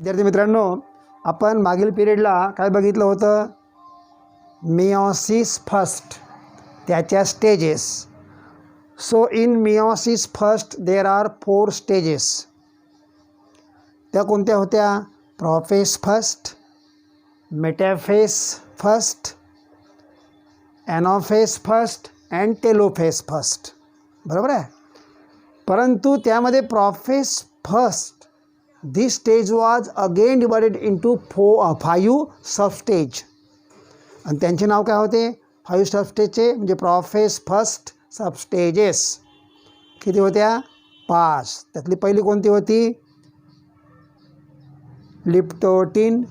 विद्यार्थी मित्रांनो, आपण मागील पिरियडला काय बघितलं होतं? मियोसिस फर्स्ट, त्याच्या stages. So in meiosis first there are 4 stages. त्या कोणत्या होत्या? Prophase first, metaphase first, anaphase first and telophase first. बरोबर आहे. परंतु त्यामध्ये prophase first this stage was again divided into 5 सबस्टेज. आणि त्यांचे नाव काय होते? 5 सबस्टेजचे म्हणजे प्रोफेज फर्स्ट सबस्टेजेस. किती होत्या? 5. त्यातली पहिली कोणती होती? Leptotene,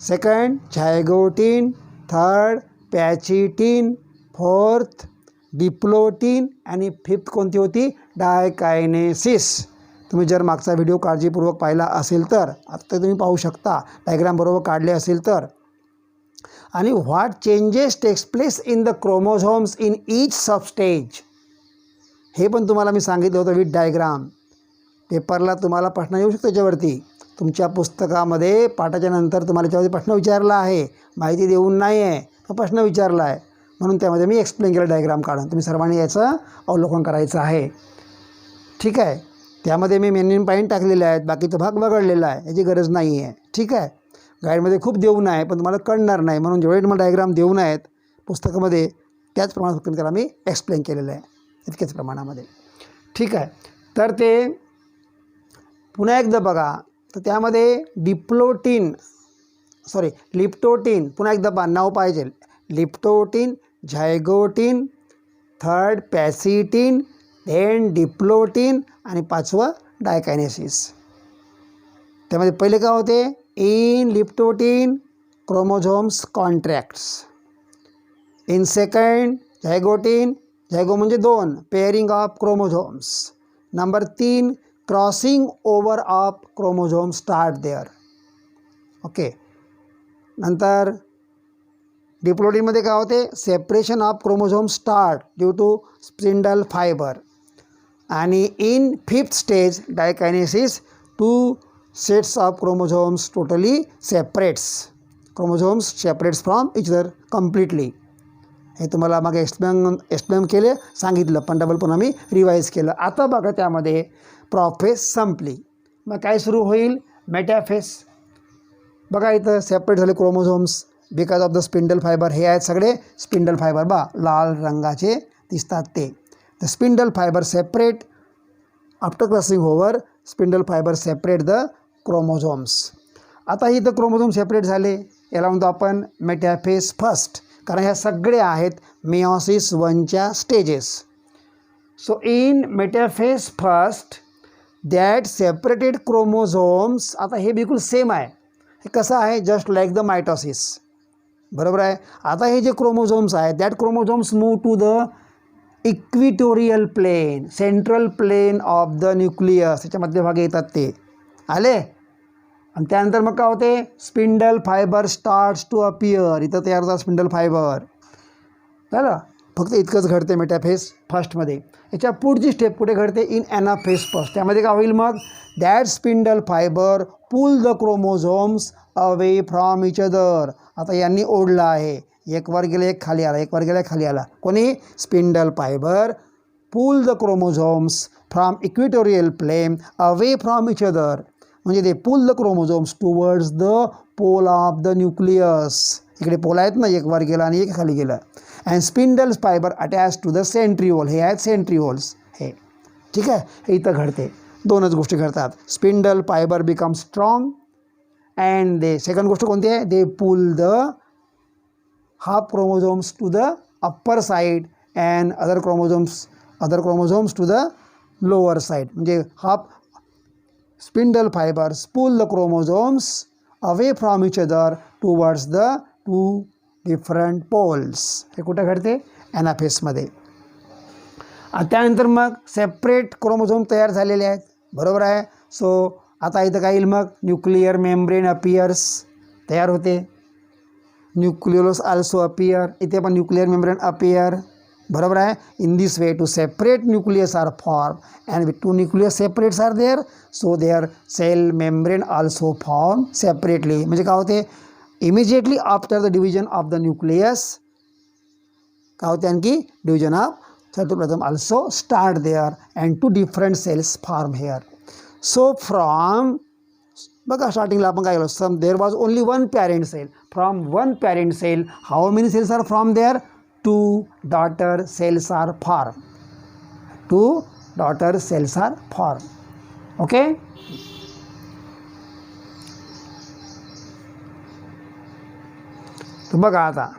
second zygotene, third pachytene, fourth diplotene आणि फिफ्थ कोणती होती? डायकायनेसिस. तुम्ही जर मागचा व्हिडिओ काळजीपूर्वक पाहिला असेल तर आता तुम्ही पाहू शकता, डायग्राम बरोबर काढले असेल तर. आणि what changes takes place in the chromosomes in each substage, हे पण तुम्हाला मी सांगितलं होतं विथ डायग्राम. पेपरला तुम्हाला प्रश्न येऊ शकतो त्याच्यावरती. तुमच्या पुस्तकामध्ये पाठाच्या नंतर तुम्हाला त्याच्यावरती प्रश्न विचारला आहे, माहिती देऊन नाही आहे, तो प्रश्न विचारला आहे, म्हणून त्यामध्ये मी एक्सप्लेन केलं डायग्राम काढून. तुम्ही सर्वांनी याचं अवलोकन करायचं आहे. ठीक आहे. त्यामध्ये मी मेन पॉईंट टाकलेले आहेत, बाकीचा भाग वगळलेला आहे, याची गरज नाही आहे. ठीक आहे. गाईडमध्ये खूप देऊन आहे पण तुम्हाला कळणार नाही, म्हणून जेवढे तुम्हाला डायग्राम देऊन आहेत पुस्तकामध्ये त्याचप्रमाणे फक्त त्याला मी एक्सप्लेन केलेलं आहे, इतकेच प्रमाणामध्ये. ठीक आहे. तर ते पुन्हा एकदा बघा. तर त्यामध्ये लिप्टोटीन, पुन्हा एकदा नाव पाहिजे. Leptotene, zygotene, third pachytene, then diplotene आणि 5वं डायकायनेसिस. त्यामध्ये पहिले काय होते? In leptotene chromosomes contracts. In second zygotene, zygo म्हणजे 2, pairing of chromosomes. Number 3 crossing over of chromosome start there. Okay. नंतर डिप्लोटीनमध्ये काय होते? Separation of chromosome start due to spindle fibre. आणि in fifth stage diakinesis 2 sets of chromosomes totally separates from each other completely. हे तुम्हाला मागे explain केले, सांगितलं, पण डबल पुन्हा मी रिवाईज केलं. आता बघा, त्यामध्ये प्रोफेज संपली, मग काय सुरू होईल? मेटाफेज. बघा इथं सेपरेट झाले chromosomes because of the spindle fibre. हे आहेत सगळे स्पिंडल फायबर, लाल रंगाचे दिसतात ते. The spindle fiber separate after crossing over. Spindle fiber separate the chromosomes. आता इथं क्रोमोझोम सेपरेट झाले, याला म्हणतो आपण मेटाफेज फर्स्ट, कारण ह्या सगळ्या आहेत मियोसिस 1च्या stages. So in metaphase first that separated chromosomes. आता हे बिलकुल सेम आहे. हे कसं आहे? Just like the mitosis. बरोबर आहे. आता हे जे क्रोमोझोम्स आहेत that chromosomes move to the equatorial plane, central plane of the nucleus. त्याच्या मध्यभागी येतात ते. आले. आणि त्यानंतर मग काय होते? Spindle fibre starts to appear. इथं तयार होतात स्पिंडल फायबर. झालं. फक्त इतकंच घडते मेटाफेज फर्स्टमध्ये. याच्या पुढची स्टेप कुठे घडते? In anaphase first. त्यामध्ये काय होईल मग? That spindle fibre pull the chromosomes away from each other. आता यांनी ओढला आहे, एक वर गेला एक खाली आला, एक वर गेला खाली आला. कोणी? Spindle fibre pull the chromosomes from equatorial plane away from each other. म्हणजे ते pull the chromosomes towards the pole of the nucleus. इकडे पोल आहेत ना, एक वर गेला आणि एक खाली गेला. And spindle fibre attach to the centriole. हे आहेत सेंट्रिओल्स हे. ठीक आहे. हे इथं घडते. 2च गोष्टी घडतात. Spindle fibre become strong and they, second गोष्ट कोणती आहे? They pull the half chromosomes to the upper side and other chromosomes to the lower side. म्हणजे half spindle fibers pull the chromosomes away from each other towards the 2 different poles. हे कुठे घडते? एनाफेजमध्ये. त्यानंतर मग separate chromosome तयार झालेले आहेत. बरोबर आहे. सो आता इथं काय येईल मग? न्यूक्लियर मेम्ब्रेन अपियर्स, तयार होते. Nucleolus also appear. इथे पण न्यूक्लियर मेम्ब्रेन अपियर. बरोबर आहे. In this way two separate nucleus are form and with two nucleus separates are there so their cell membrane also form separately. म्हणजे काय होते, immediately after the division of the nucleus काय होते, आणखी division of cytoplasm also start there and two different cells form here. So from बघा स्टार्टिंगला आपण काय केलं, some there was only one parent cell. From one parent cell how many cells are from there, 2 daughter cells are formed. 2 daughter cells are formed. Okay. तर बघा आता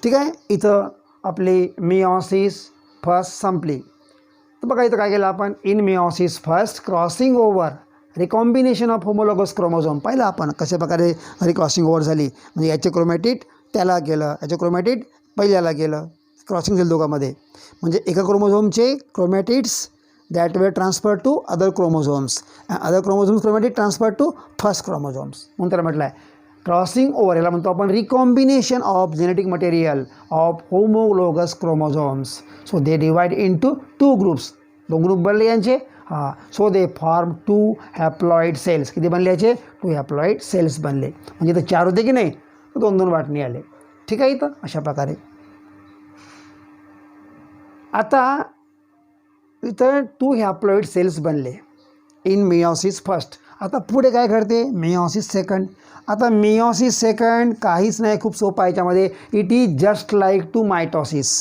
ठीक आहे, इथं आपली मिओसिस फर्स्ट संपली. तर बघा इथं काय केलं आपण, in meiosis first crossing over recombination of homologous chromosome पाहिलं आपण कशा प्रकारे क्रॉसिंग ओव्हर झाली. म्हणजे याचे क्रोमॅटिड त्याला गेलं, याचे क्रोमॅटिड पहिल्याला गेलं, क्रॉसिंग झालं दोघांमध्ये. म्हणजे एका क्रोमोझोमचे chromatids that were transfer to other chromosomes, other chromosomes chromatid transfer to first chromosomes. म्हणून त्याला म्हटलं आहे क्रॉसिंग ओव्हर, याला म्हणतो आपण recombination of genetic material of homologous chromosomes. So they divide into 2 groups. 2 group बनले यांचे. हां, so they form 2 haploid cells. किती बनले याचे, 2 हॅप्लॉइड सेल्स बनले. म्हणजे इथं 4 होते की नाही, 2-2 वाटणी आले. ठीक आहे. इथं अशा प्रकारे आता इथं 2 हॅप्लॉइड सेल्स बनले इन मिओसिस फर्स्ट. आता पुढे काय घडते, मिओसिस सेकंड. आता मिओसिस सेकंड काहीच नाही, खूप सोपं आहे याच्यामध्ये. It is just like to mitosis.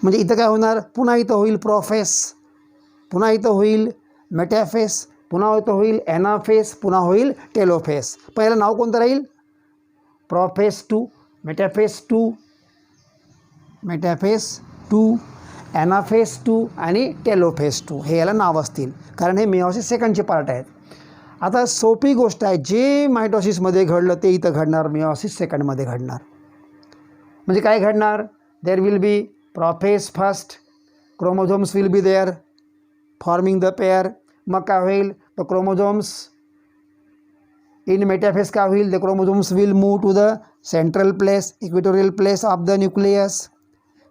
म्हणजे इथं काय होणार, पुन्हा इथं होईल प्रोफेस, पुन्हा इथं होईल मेटॅफेस, पुन्हा इथं होईल एनाफेस, पुन्हा होईल टेलोफेस. पहिलं नाव कोणतं राहील, प्रोफेस 2, मेटॅफेस 2, मेटॅफेस 2, एनाफेस 2 आणि टेलोफेस 2 हे याला नाव असतील, कारण हे मिओसिस सेकंडचे पार्ट आहेत. आता सोपी गोष्ट आहे, जे मायटॉसिसमध्ये घडलं ते इथं घडणार, मिओसिस सेकंडमध्ये घडणार. म्हणजे काय घडणार, there will be prophase first, chromosomes will be there forming the pair. मग काय होईल, द क्रोमोझोम्स इन मेटॅफेस काय होईल, the chromosomes will move to the central place, equatorial place of the nucleus.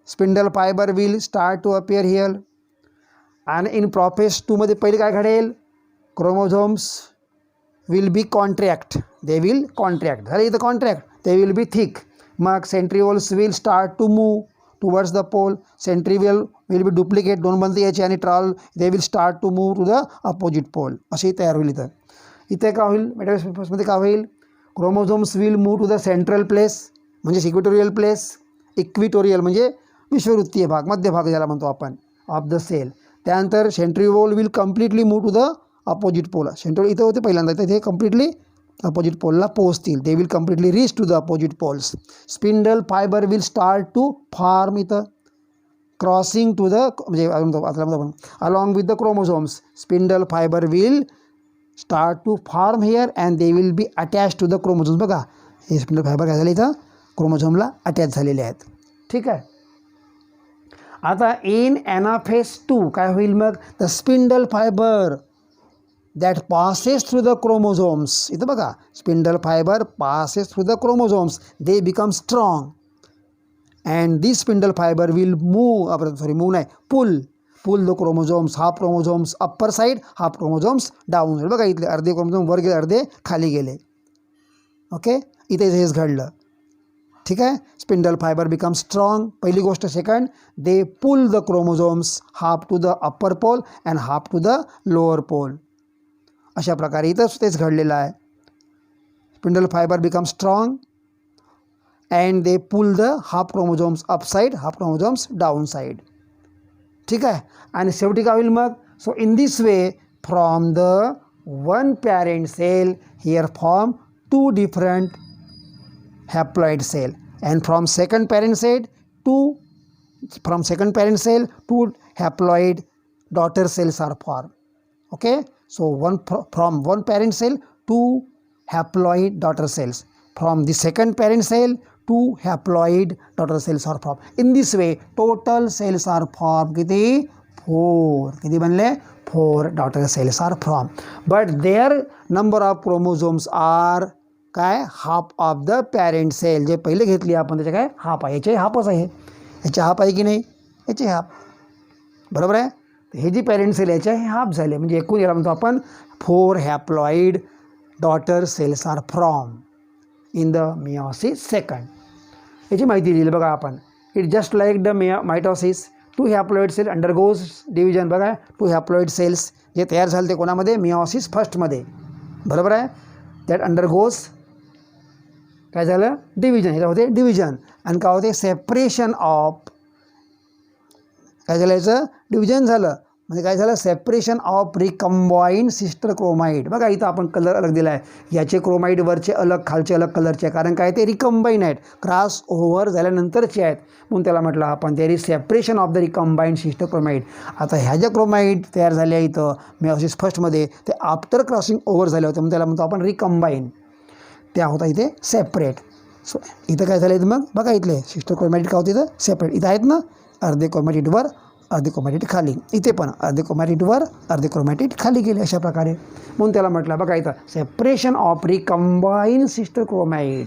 Spindle fibre will start to appear here. आणि in prophase 2 मध्ये पहिले काय घडेल, chromosomes will be contract, they will contract. झाले इथं contract, they will be thick. मग centrioles will start to move towards the pole. Centriole will be duplicate, 2 बनते याचे, आणि ट्रॉल they will start to move to the opposite pole. अशी तयार होईल इथं. इथे काय होईल, मेटाफेसमध्ये काय होईल, chromosomes will move to the central place म्हणजे इक्वेटोरियल प्लेस, इक्विटोरियल म्हणजे विश्ववृत्तीय भाग, मध्य भाग ज्याला म्हणतो आपण, ऑफ द सेल. त्यानंतर centriole will completely move to the opposite pole. Centriole इथं होते पहिल्यांदा, तर ते कम्प्लिटली अपोजिट पोलला पोहोचतील. They will completely reach to the opposite poles. Spindle fibre will start to form इथं क्रॉसिंग टू द, म्हणजे along with the chromosomes. Spindle fibre will start to form here and they will be attach to the chromosomes. बघा हे spindle fibre काय झाले इथं क्रोमोझोमला attach झालेले आहेत. ठीक आहे. आता इन एनाफेस 2 काय होईल, मग the spindle fibre that passes through the chromosomes. इथं बघा spindle fiber passes through the chromosomes. They become strong and this spindle fiber will move, move नाही, pull the chromosomes, half chromosomes upper side, half chromosomes down side. बघा इथले अर्धे chromosome वर गेले, अर्धे खाली गेले. ओके, इथे हेच घडलं. ठीक आहे. स्पिंडल फायबर बिकम स्ट्रॉंग, पहिली गोष्ट. Second, they pull the chromosomes half to the upper pole and half to the lower pole. अशा प्रकारे इथं तेच घडलेलं आहे. Spindle fibre become strong and they pull the half chromosomes up side, half chromosomes down side. ठीक आहे. आणि शेवटी काय होईल मग, so in this way from the one parent cell here form 2 different haploid cell, and from second parent cell 2 haploid daughter cells are formed. Okay, so from one parent cell 2 haploid daughter cells, from the second parent cell 2 haploid daughter cells are formed. In this way total cells are formed किती 4. किती बनले 4 daughter cells are formed, but their number of chromosomes are काय half of the parent cell. जे पहिले घेतली आपण त्याचे काय हाफ आहे, याचे हाफच आहे. याचे हाफ आहे की नाही, याचे हाफ, बरोबर आहे. हे जी पॅरेंट सेल याच्या हे हाफ झाले, म्हणजे एकूण याला म्हणतो आपण 4 haploid daughter cells are from in the meiosis second. याची माहिती दिली बघा आपण. It just like the mitosis, 2 haploid cell undergoes division. बघा 2 हॅप्लॉइड सेल्स जे तयार झाले ते कोणामध्ये, मिओसिस फर्स्टमध्ये, बरोबर आहे. दॅट अंडरगोज काय झालं, डिव्हिजन. ह्याला होते डिव्हिजन, आणि काय होते, सेपरेशन ऑफ, काय झालं याचं, डिव्हिजन झालं. म्हणजे काय झालं, सेपरेशन ऑफ रिकम्बाईंड सिस्टर क्रोमाइड. बघा इथं आपण कलर अलग दिला आहे, याचे क्रोमाइड वरचे अलग, खालचे अलग कलरचे, कारण काय ते रिकम्बाईन आहेत, क्रॉस ओव्हर झाल्यानंतरचे आहेत, म्हणून त्याला म्हटलं आपण there is separation of the recombined sister chromatid. आता ह्या ज्या क्रोमाइड तयार झाल्या इथं मिओसिस फर्स्टमध्ये, ते आफ्टर क्रॉसिंग ओव्हर झाले होते, म्हणून त्याला म्हणतो आपण रिकम्बाईन. त्या होता इथे सेपरेट. सो इथं काय झालं, इथं मग बघा इथले सिस्टर क्रोमॅटिड काय होते, इथं सेपरेट. इथं आहेत ना, अर्धे क्रोमॅटिडवर अर्धे क्रोमॅटिड खाली, इथे पण अर्धे क्रोमॅटिडवर अर्धे क्रोमॅटिड खाली गेले, अशा प्रकारे. म्हणून त्याला म्हटलं बघा इथं separation of recombine sister chromatid.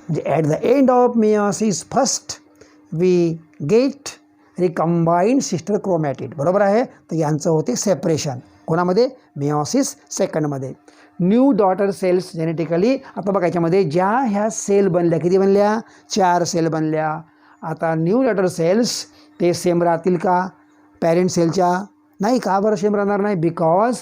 म्हणजे at the end of meiosis first we get recombine sister chromatid, बरोबर आहे. तर यांचं होते सेपरेशन कोणामध्ये, मिओसिस सेकंडमध्ये. New daughter cells genetically. आता बघा याच्यामध्ये ज्या ह्या सेल बनल्या, किती बनल्या, 4 सेल बनल्या. आता न्यू डॉटर सेल्स ते सेम राहतील का पॅरेंट सेलच्या, नाही. का बरं सेम राहणार नाही, बिकॉज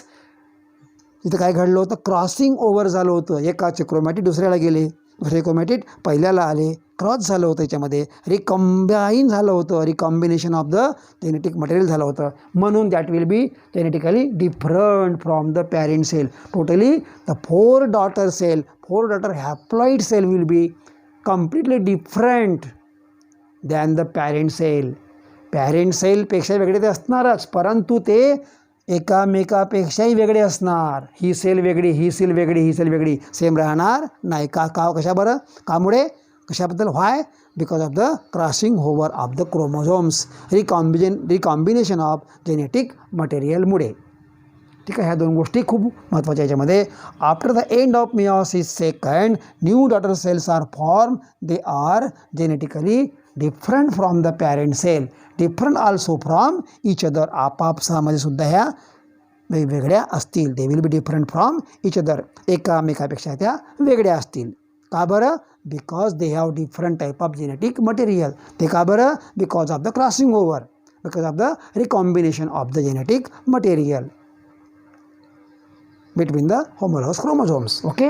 इथं काय घडलं होतं, क्रॉसिंग ओव्हर झालं होतं. एकाचे क्रोमॅटिड दुसऱ्याला गेले, दुसरे क्रोमॅटिड पहिल्याला आले, क्रॉस झालं होतं याच्यामध्ये, रिकम्बाईन झालं होतं, recombination of the genetic material झालं होतं. म्हणून that will be genetically different from the parent cell. Totally the 4 daughter cell, 4 daughter haploid cell will be completely different than the parent cell. Parent सेलपेक्षा वेगळे ते असणारच, परंतु ते एकामेकापेक्षाही वेगळे असणार. ही सेल वेगळी, ही सेल वेगळी, ही सेल वेगळी, सेम राहणार नाही. का कशा बरं, कामुळे, कशाबद्दल, why, because of the crossing over of the chromosomes, recombination of genetic मटेरियलमुळे. ठीक आहे, ह्या 2 गोष्टी खूप महत्त्वाच्या याच्यामध्ये. After the end of meiosis second new daughter cells are form. They are genetically different from the parent cell, different also from each other. आपापसामध्ये सुद्धा ह्या वेगवेगळ्या असतील. They will be different from each other, एकामेकापेक्षा त्या वेगळ्या असतील. का बरं, because they have different type of genetic material. ते का बरं, because of the crossing over, because of the recombination of the genetic material between the homologous chromosomes. Okay,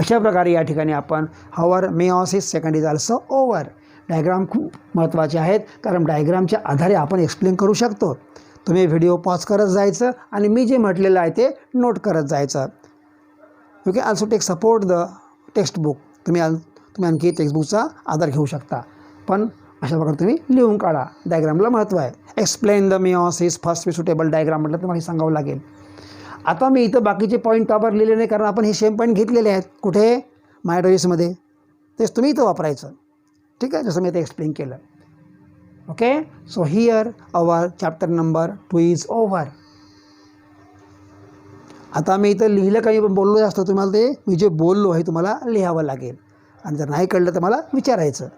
अशा प्रकारे या ठिकाणी आपण हवर meiosis second is also over. Diagram खूप महत्त्वाचे आहेत, कारण डायग्रामच्या आधारे आपण एक्सप्लेन करू शकतो. तुम्ही व्हिडिओ पॉज करत जायचं आणि मी जे म्हटलेलं आहे ते नोट करत जायचं. You can also take support the textbook. तुम्ही आणखी टेक्स्टबुकचा आधार घेऊ शकता, पण अशा प्रकारे तुम्ही लिहून काढा. डायग्रामला महत्त्व आहे. Explain the meiosis first suitable diagram म्हटलं तर मला सांगावं लागेल. आता मी इथं बाकीचे पॉईंट काबर लिहिले नाही, कारण आपण हे सेम पॉईंट घेतलेले आहेत. कुठे, मायटोसिसमध्ये. तेच तुम्ही इथं वापरायचं. ठीक आहे, जसं मी आता एक्सप्लेन केलं. Okay, so here our chapter number 2 is over. आता मी इथं लिहिलं काही बोललो जास्त, तुम्हाला ते मी जे बोललो हे तुम्हाला लिहावं लागेल, आणि जर नाही कळलं तर मला विचारायचं.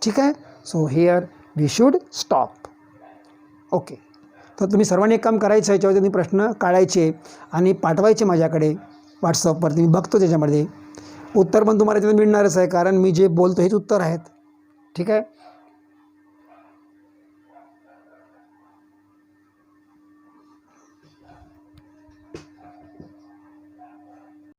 ठीक आहे, so here we should stop. Okay, तर तुम्ही सर्वांनी एक काम करायचं, याच्यावरती तुम्ही प्रश्न काढायचे आणि पाठवायचे माझ्याकडे व्हॉट्सअपवरती. मी बघतो त्याच्यामध्ये उत्तर पण तुम्हाला त्याच्यात मिळणारच आहे, कारण मी जे बोलतो हेच उत्तर आहेत. ठीक आहे.